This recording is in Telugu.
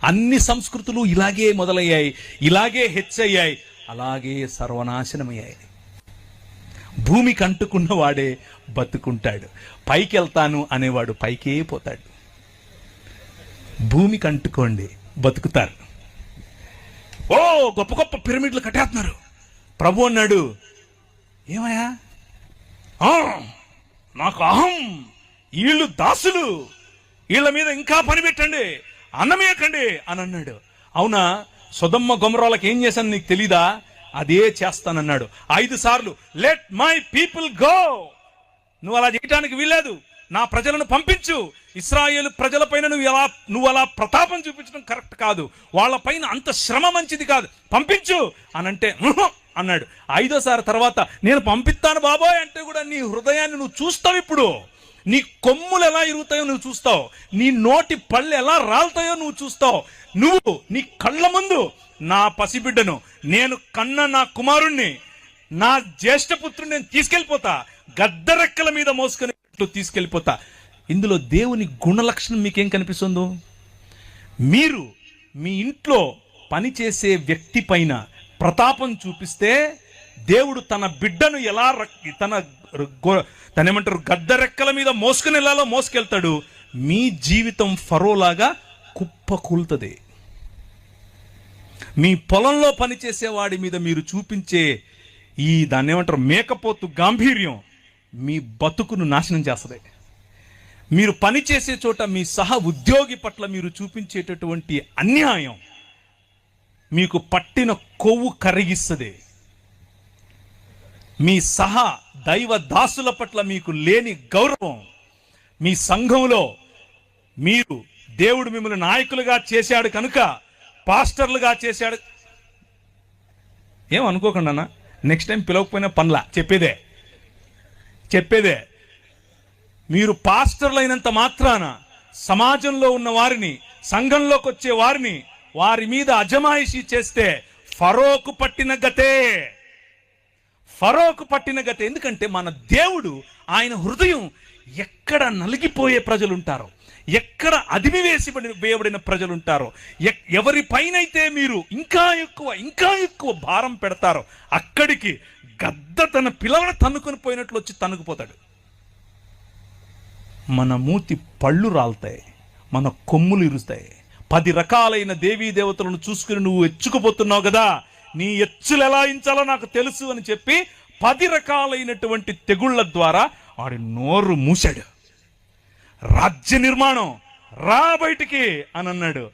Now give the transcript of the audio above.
అన్ని సంస్కృతులు ఇలాగే మొదలయ్యాయి, ఇలాగే హెచ్చయ్యాయి, అలాగే సర్వనాశనమయ్యాయి. భూమికి అంటుకున్న వాడే బతుకుంటాడు, పైకి వెళ్తాను అనేవాడు పైకే పోతాడు. భూమికి అంటుకోండి, బతుకుతారు. ఓ గొప్ప గొప్ప పిరమిడ్లు కట్టేస్తున్నారు. ప్రభు అన్నాడు, ఏమయ్యా నాకు అహం, వీళ్ళు దాసులు, వీళ్ళ మీద ఇంకా పని పెట్టండి, అన్నమేయకండి అని అన్నాడు. అవునా, సొదొమ గొమొర్రాలకు ఏం చేశాను నీకు తెలీదా? అదే చేస్తానన్నాడు 5 సార్లు. Let my people go. నువ్వు అలా చేయటానికి వీల్లేదు, నా ప్రజలను పంపించు. ఇశ్రాయేలు ప్రజలపైన నువ్వు అలా ప్రతాపం చూపించడం కరెక్ట్ కాదు, వాళ్ళపైన అంత శ్రమ మంచిది కాదు, పంపించు అని అంటే అన్నాడు. 5వ సారి తర్వాత నేను పంపిస్తాను బాబోయ్ అంటే కూడా నీ హృదయాన్ని నువ్వు చూస్తావు. ఇప్పుడు నీ కొమ్ములు ఎలా ఇరుగుతాయో నువ్వు చూస్తావు, నీ నోటి పళ్ళు ఎలా రాలుతాయో నువ్వు చూస్తావు. నువ్వు నీ కళ్ళ ముందు నా పసిబిడ్డను, నేను కన్న నా కుమారుణ్ణి, నా జ్యేష్ఠపుత్రుని నేను తీసుకెళ్ళిపోతా, గద్దరెక్కల మీద మోసుకొని తీసుకెళ్ళిపోతా. ఇందులో దేవుని గుణలక్షణం మీకేం కనిపిస్తుందో? మీరు మీ ఇంట్లో పనిచేసే వ్యక్తి పైన ప్రతాపం చూపిస్తే దేవుడు తన బిడ్డను ఎలా తనేమంటారు గద్దరెక్కల మీద మోసుకుని వెళ్ళాలో మోసుకెళ్తాడు. మీ జీవితం ఫరోలాగా కుప్పకూలుతుంది. మీ పొలంలో పనిచేసేవాడి మీద మీరు చూపించే దాన్ని ఏమంటారు మేకపోతు గాంభీర్యం మీ బతుకును నాశనం చేస్తుంది. మీరు పనిచేసే చోట మీ సహ ఉద్యోగి పట్ల మీరు చూపించేటటువంటి అన్యాయం మీకు పట్టిన కొవ్వు కరిగిస్తుంది. మీ సహ దైవ దాసుల పట్ల మీకు లేని గౌరవం, మీ సంఘంలో మీరు దేవుడు మిమ్మల్ని నాయకులుగా చేశాడు కనుక, పాస్టర్లుగా చేశాడు, ఏమనుకోకుండా నెక్స్ట్ టైం పిలవకపోయినా పనుల చెప్పేదే. మీరు పాస్టర్లైనంత మాత్రాన సమాజంలో ఉన్న వారిని, సంఘంలోకి వచ్చే వారిని, వారి మీద అజమాయిషీ చేస్తే ఫరోకు పట్టిన గతే. ఎందుకంటే మన దేవుడు, ఆయన హృదయం ఎక్కడ నలిగిపోయే ప్రజలుంటారో, ఎక్కడ వేయబడిన ప్రజలుంటారో, ఎవరిపైనైతే మీరు ఇంకా ఎక్కువ భారం పెడతారో అక్కడికి గద్ద తన పిల్లలను తన్నుకొని పోయినట్లు వచ్చి తన్నుకుపోతాడు. మన మూతి పళ్ళు రాలుతాయి, మన కొమ్ములు ఇరుస్తాయి. 10 రకాలైన దేవీ దేవతలను చూసుకుని నువ్వు ఎచ్చుకుపోతున్నావు కదా, నీ ఎచ్చులు ఎలా ఇంచాలో నాకు తెలుసు అని చెప్పి 10 రకాలైనటువంటి తెగుళ్ల ద్వారా వాడి నోరు మూశాడు. రాజ్య నిర్మాణం రా బయటికి అని అన్నాడు.